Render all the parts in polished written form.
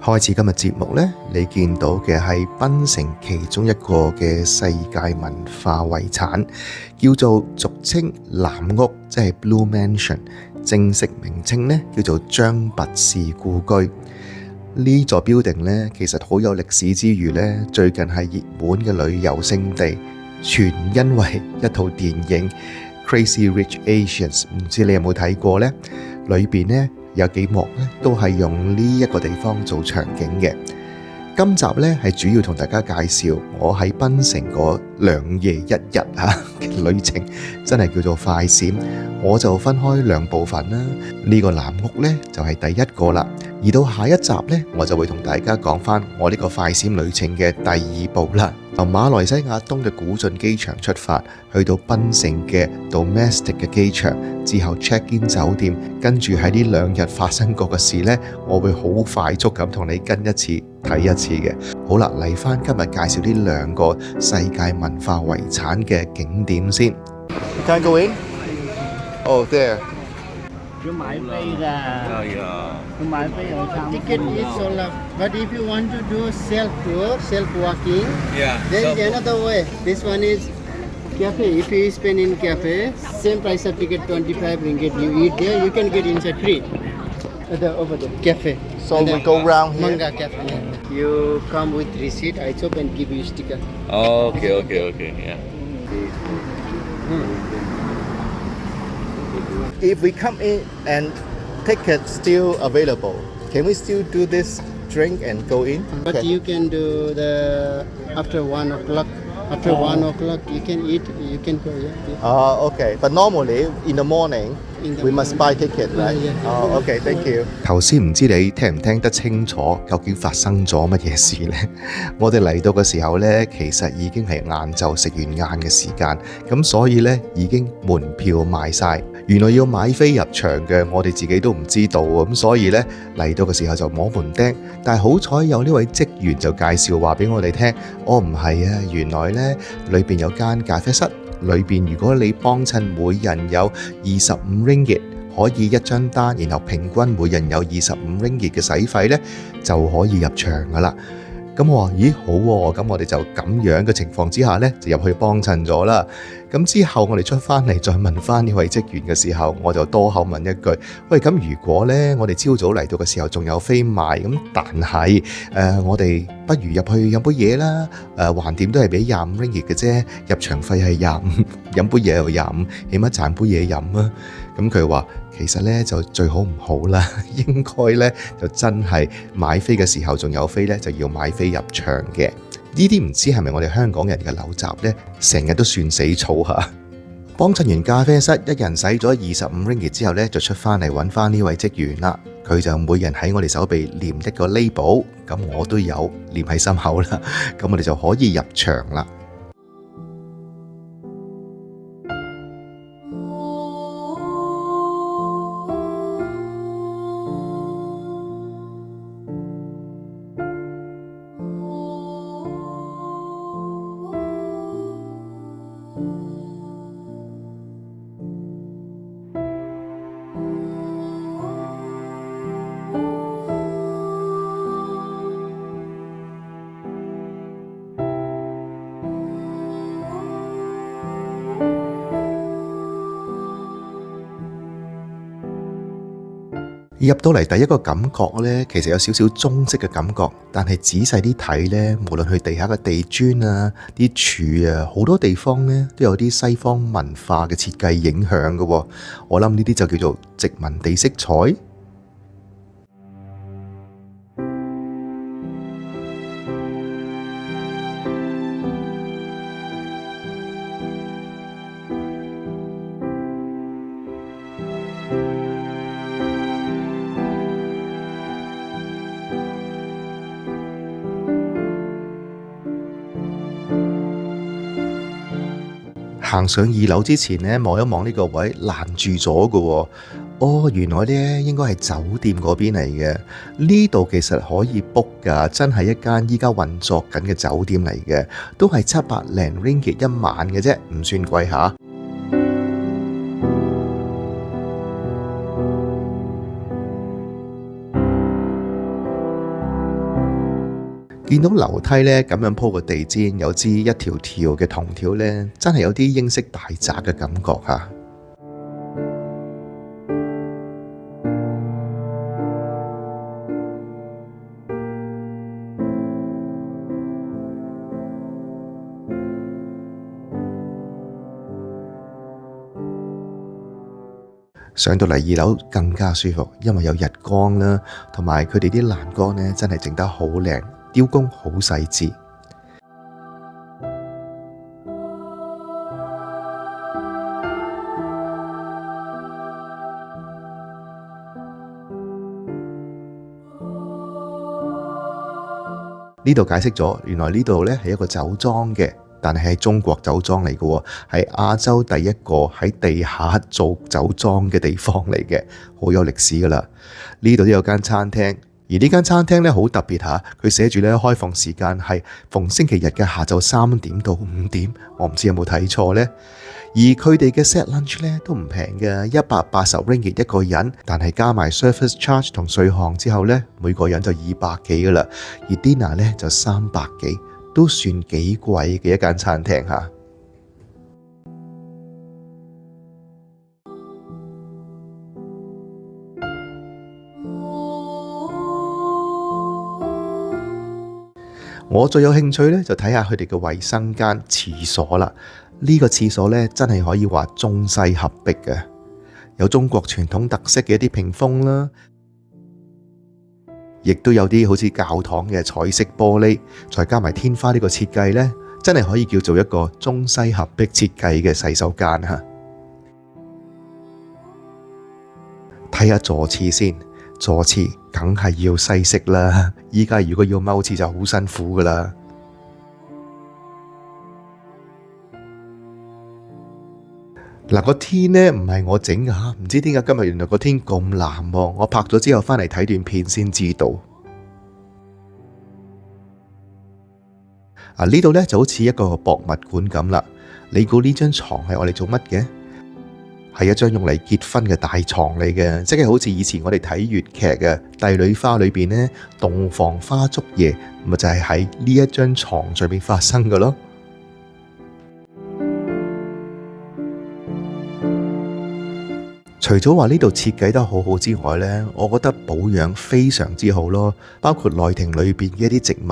開始今日節目呢，你見到嘅係檳城其中一個嘅世界文化遺產，叫做俗稱藍屋，即係 Blue Mansion， 正式名稱呢叫做張拔士故居。呢座 building 呢，其實好有歷史之餘呢，最近係熱門嘅旅遊勝地，全因為一套電影 Crazy Rich Asians， 唔知你有冇睇過呢？裏邊呢有幾幕咧都係用呢一個地方做場景嘅。今集咧係主要同大家介紹我喺檳城嗰2夜1日嘅旅程，真係叫做快閃。我就分開2部分啦。呢個藍屋咧就係第一個啦。而到下一集咧，我就會同大家講翻我呢個快閃旅程嘅第2部啦。由馬來西亞東嘅古晉機場出發，去到檳城嘅 Domestic 嘅機場，之後 check in 酒店，跟住喺呢2日發生過嘅事呢，我會好快速咁同你跟一次睇一次嘅。好啦，嚟翻今日介紹呢2個世界文化遺產嘅景點先。Can I go in? Oh, there. 要買飛㗎，要買飛有參觀。Ticket is sold out, but if you want to do self tour, self walking, there is another way. This one is cafe. If you spend in cafe, same price of ticket 25 ringgit. You eat there, you can get inside free. Over there, cafe. So we go round here. Manga cafe. You come with receipt. I chop and give you sticker. Okay, yeah. If we come in and ticket still available, can we still do this drink and go in? But you can do the after 1 o'clock. After 1 o'clock, you can eat. You can go. Yeah. Okay. But normally in the morning, we must buy ticket, right? Okay. Thank you. 頭先唔知你聽唔聽得清楚，究竟發生咗乜嘢事呢？我哋嚟到嘅時候呢，其實已經係晏晝食完晏嘅時間，咁所以呢已經門票賣晒。原來要買飛入場嘅，我哋自己都唔知道喎，咁所以呢嚟到嘅時候就摸門釘，但係好彩有呢位職員就介紹話俾我哋聽，唔係啊，原來呢裏邊有間咖啡室，裏邊如果你幫襯每人有25 ringgit， 可以一張單，然後平均每人有25 ringgit 嘅使費呢，就可以入場噶啦。咁我話咦好喎，咁我哋就咁樣嘅情況之下呢，就入去幫襯咗啦。咁之後我哋出翻嚟再問翻呢位職員嘅時候，我就多口問一句：喂，咁如果呢我哋朝早嚟到嘅時候仲有飛賣，咁但係我哋不如入去飲杯嘢啦。橫掂都係俾25 ringgit 嘅啫，入場費係25，飲杯嘢又25，起碼賺杯嘢飲啊。咁佢話其實呢就最好唔好啦，應該呢就真係買飛嘅時候仲有飛呢，就要買飛入場嘅。呢啲唔知係咪我哋香港人嘅陋習呢？成日都算死草嚇。幫襯完咖啡室，一人使咗25 ringgit 之後呢，就出翻嚟揾翻呢位職員啦。佢就每人喺我哋手臂黏一個 label， 咁我都有黏喺心口啦。咁我哋就可以入場啦。入到嚟第一個感覺呢，其實有少少中式嘅感覺，但係仔細啲睇呢，無論佢地下嘅地磚啊、啲柱啊，好多地方呢都有啲西方文化嘅設計影響嘅喎。我諗呢啲就叫做殖民地色彩。行上2樓之前呢，望一望呢個位攔住咗嘅喎。原來呢應該係酒店嗰邊嚟嘅。呢度其實可以 book 㗎，真係一間依家運作緊嘅酒店嚟嘅，都係700零 ringgit 一晚嘅啫，唔算貴下。見到樓梯呢咁樣鋪個地氈，有支一條條嘅銅條呢，真係有啲英式大宅嘅感覺嚇。上到嚟2樓更加舒服，因為有日光啦，同埋佢哋啲欄杆呢真係整得好靚，雕工好細緻。呢度解釋咗，原來呢度呢係一個酒莊嘅。但係喺中國酒莊嚟嘅喎，係亞洲第一個喺地下做酒莊嘅地方嚟嘅，好有歷史噶啦。呢度都有間餐廳，而呢間餐廳咧好特別嚇，佢寫住咧開放時間係逢星期日嘅下晝3點到5點，我唔知有冇睇錯呢。而佢哋嘅 set lunch 咧都唔平嘅，180 ringgit 一個人，但係加埋 service charge 同稅項之後咧，每個人就200幾噶啦，而 dinner 咧就300幾。都算幾貴嘅一間餐廳嚇。我最有興趣呢，就睇下佢哋嘅衛生間廁所啦。呢個廁所呢，真係可以話中西合璧嘅，有中國傳統特色嘅一啲屏風啦。亦都有啲好似教堂嘅彩色玻璃，再加埋天花呢個設計呢，真係可以叫做一個中西合璧設計嘅洗手間嚇。睇下坐廁先，坐廁梗係要西式啦。依家如果要踎廁就好辛苦噶啦。嗱，個天呢唔係我整㗎嚇，唔知點解今日原來個天咁藍喎。我拍咗之後返嚟睇段片先知道。呢度呢就好似一個博物館咁啦。你估呢張床係我哋做乜嘅？係一張用嚟結婚嘅大床嚟嘅，即係好似以前我哋睇粵劇嘅《帝女花》裏邊呢，洞房花燭夜，咪就係喺呢一張床上面發生嘅咯。除咗話呢度設計得好好之外呢，我覺得保養非常之好咯，包括內庭裏邊嘅一啲植物、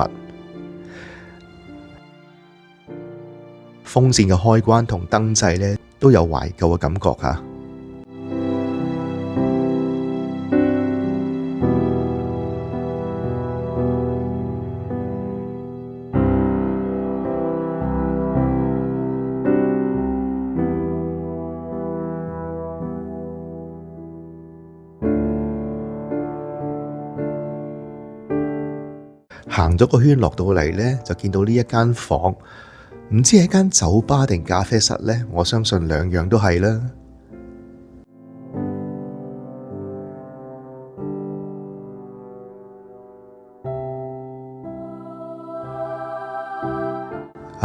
風扇嘅開關同燈掣呢，都有懷舊嘅感覺嚇。行咗個圈落到嚟呢，就見到呢一間房，唔知係間酒吧定咖啡室呢？我相信兩樣都係啦。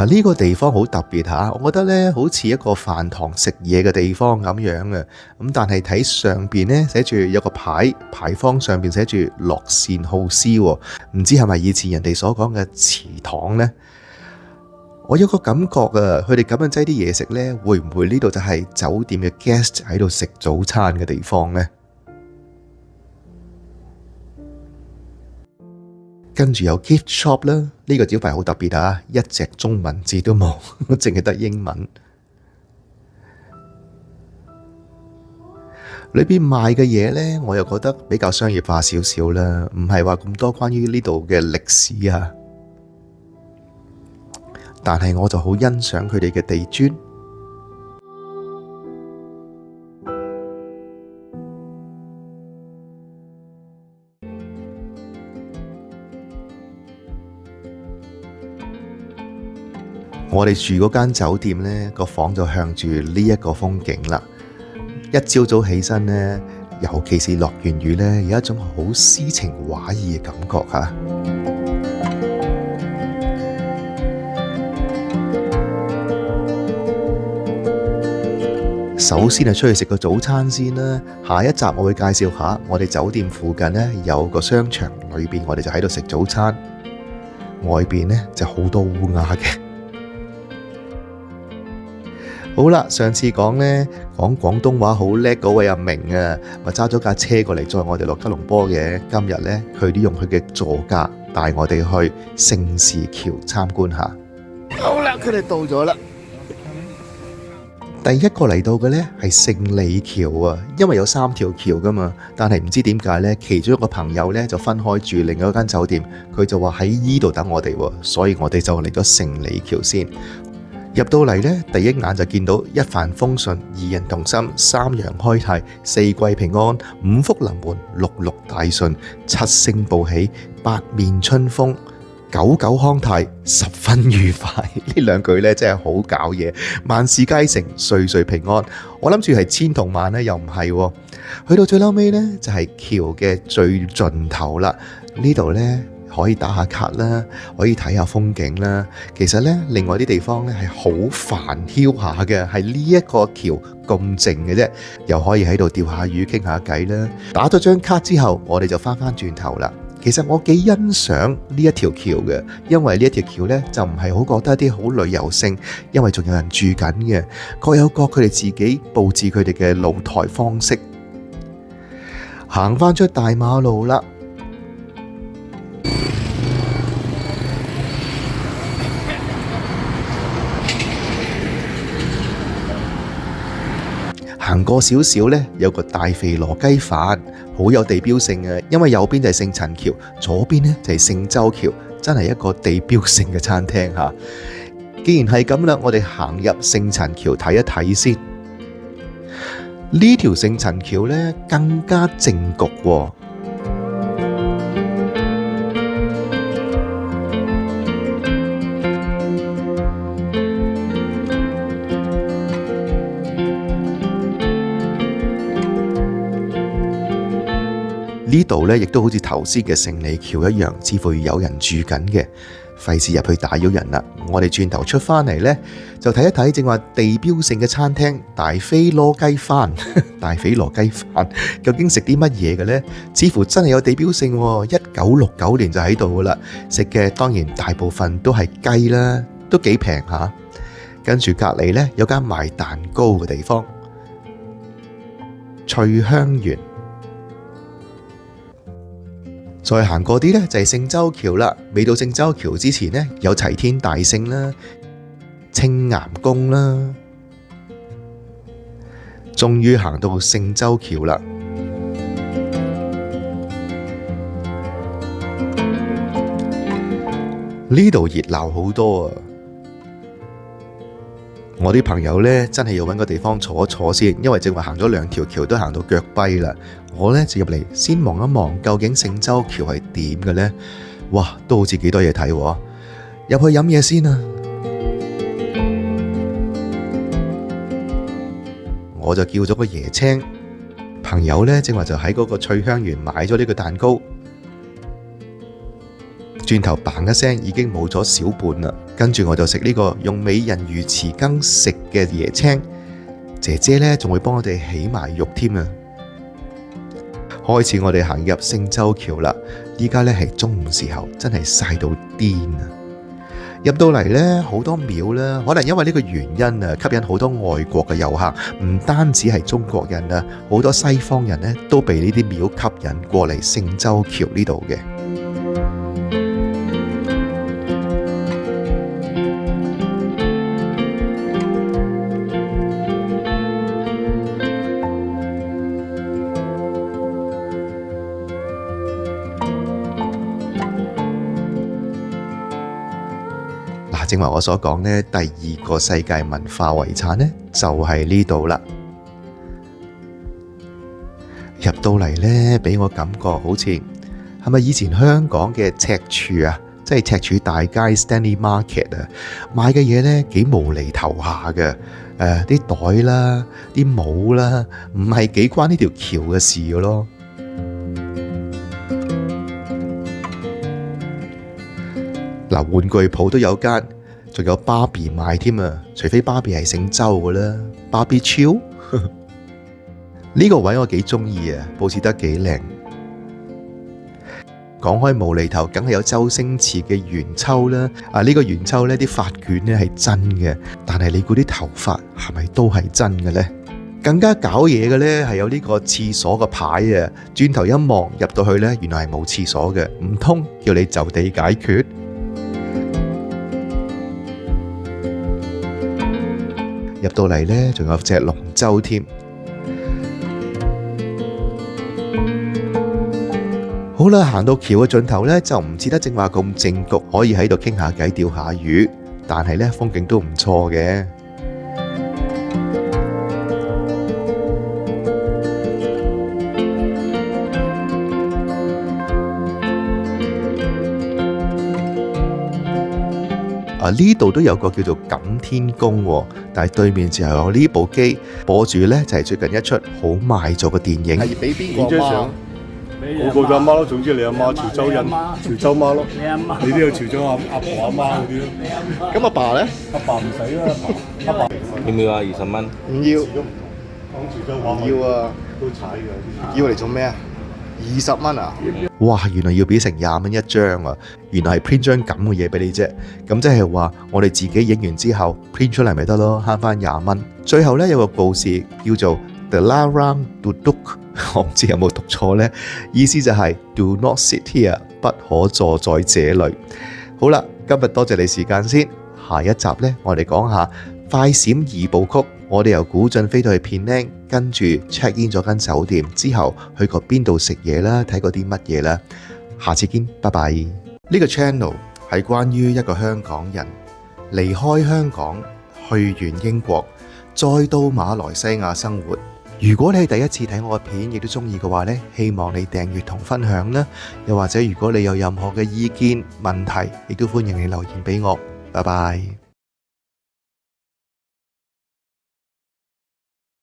呢個地方好特別嚇，我覺得呢好似一個飯堂食嘢嘅地方咁樣嘅。咁但係睇上邊呢，寫住有個牌坊上邊寫住樂善好施，唔知係咪以前人哋所講嘅祠堂呢？我有個感覺啊，佢哋咁樣擠啲嘢食呢，會唔會呢度就係酒店嘅 guest 喺度食早餐嘅地方呢？跟住有 gift shop 啦，呢個招牌好特別啊，一隻中文字都冇，淨係得英文。裏邊賣嘅嘢呢，我又覺得比較商業化少少啦，唔係話咁多關於呢度嘅歷史啊。但係我就好欣賞佢哋嘅地磚。我哋住嗰間酒店呢，個房就向住呢一個風景啦。一朝早起身呢，尤其是落完雨呢，有一種好詩情畫意嘅感覺嚇。首先係出去食個早餐先啦。下一集我會介紹下我哋酒店附近呢有個商場，裏邊我哋就喺度食早餐。外邊呢就好多烏鴉嘅。好啦，上次講廣東話好叻嗰位阿明啊，咪揸咗架車過嚟載我哋落吉隆坡嘅。今日呢，佢都用佢嘅座駕帶我哋去聖士橋參觀下。好啦，佢哋到咗啦。第一個嚟到嘅呢係聖理橋啊，因為有3條橋噶嘛，但係唔知點解呢，其中一個朋友呢就分開住另外一間酒店，佢就話喺依度等我哋喎，所以我哋就嚟咗聖理橋先。入到嚟呢，第一眼就見到一帆風順、二人同心、三陽開泰、四季平安、五福臨門、六六大順、七星報喜、八面春風、久久康泰，十分愉快。呢兩句呢真係好搞嘢，萬事皆成，歲歲平安。我諗住係千同萬呢，又唔係喎。去到最嬲尾呢，就係橋嘅最盡頭啦。呢度呢，可以打下卡啦，可以睇下風景啦。其實呢，另外啲地方呢係好煩囂下嘅，係呢一個橋咁靜嘅啫，又可以喺度釣下魚傾下偈啦。打咗張卡之後，我哋就翻轉頭啦。其實我幾欣賞呢一條橋嘅，因為呢一條橋呢就唔係好覺得一啲好旅遊性，因為仲有人住緊嘅，各有各佢哋自己佈置佢哋嘅露台方式。行翻出大馬路啦。行過少少呢，有個大肥羅雞飯，好有地標性嘅，因為右邊就係聖陳橋，左邊呢就係聖周橋，真係一個地標性嘅餐廳嚇。既然係咁啦，我哋行入聖陳橋睇一睇先。呢條聖陳橋呢更加正局喎。呢度呢亦都好似頭先嘅聖理橋一樣，似乎有人住緊嘅，費事入去打擾人啦。我哋轉頭出返嚟呢，就睇一睇正話地標性嘅餐廳大飛羅雞飯。大飛羅雞飯究竟食啲乜嘢嘅呢？似乎真係有地標性喎，1969年就喺度噶啦。食嘅當然大部分都係雞啦，都幾平下。跟住隔離呢，有間賣蛋糕嘅地方，翠香園。再行過啲呢，就係聖周橋啦，未到聖周橋之前呢，有齊天大聖啦、青岩宮啦，終於行到聖周橋啦。呢度熱鬧好多啊！我啲朋友呢，真係要揾個地方坐一坐先，因為正話行咗2條橋都行到腳跛啦。我呢，就入嚟先望一望，究竟聖周橋係點嘅呢？哇，都好似幾多嘢睇喎！入去飲嘢先啊！我就叫咗個椰青，朋友呢，正話就喺嗰個翠香園買咗呢個蛋糕。轉頭嘭一聲，已經冇咗小半啦。跟住我就食呢個用美人魚匙羹食嘅椰青，姐姐呢仲會幫我哋起埋肉添啊！開始我哋行入聖周橋啦，依家呢係中午時候，真係曬到癲啊！入到嚟呢，好多廟啦，可能因為呢個原因啊，吸引好多外國嘅遊客，唔單止係中國人啊，好多西方人呢都被呢啲廟吸引過嚟聖周橋呢度嘅。正話我所講呢，第2個世界文化遺產呢，就係呢度啦。入到嚟呢，俾我感覺好似係咪以前香港嘅赤柱啊，即係赤柱大街 Stanley Market 啊，買嘅嘢呢幾無厘頭下嘅，啲袋啦、啲帽啦，唔係幾關呢條橋嘅事嘅咯。嗱，玩具鋪都有間。仲有芭比賣添啊！除非芭比係姓周嘅啦，芭比超呢個位我幾中意啊，佈置得幾靚。講開無厘頭，梗係有周星馳嘅元秋啦。呢個元秋呢啲髮捲呢係真嘅，但係你估啲頭髮係咪都係真嘅呢？更加搞嘢嘅呢係有呢個廁所嘅牌啊！轉頭一望入到去呢，原來係冇廁所嘅，唔通叫你就地解決？入到嚟呢，仲有隻龍舟添。好啦，行到橋嘅盡頭呢，就唔似得正話咁正局，可以喺度傾下偈、釣下魚，但係呢，風景都唔錯嘅。呢度都有個叫做錦天宮喎，但係對面就有呢部機播住呢，就係最近一出好賣咗嘅電影。係俾邊個媽？個個阿媽咯，總之你阿媽潮州人，潮州媽咯。你阿媽，你都有潮州阿婆阿媽嗰啲咯。咁阿爸呢？阿爸唔使啦，阿爸要唔要啊？20蚊？唔要，講潮州話唔要啊！都踩嘅。要嚟做咩啊？20蚊啊！哇，原來要俾成20蚊一張啊！原來係 print 張咁嘅嘢俾你啫。咁即係話我哋自己影完之後 print 出嚟咪得咯，慳翻20蚊。最後呢，有個告示叫做 Dilarang duduk， 我唔知有冇讀錯呢，意思就係 Do not sit here， 不可坐在這裏。好啦，今日多謝你時間先。下一集呢，我哋講下快閃2部曲。我哋由古晉飛到去片靚，跟住 check in 咗間酒店之後，去過邊度食嘢啦，睇過啲乜嘢啦。下次見，拜拜。呢個 channel 係關於一個香港人離開香港，去完英國，再到馬來西亞生活。如果你係第一次睇我嘅片，亦都中意嘅話呢，希望你訂閱同分享啦。又或者如果你有任何嘅意見問題，亦都歡迎你留言俾我。拜拜。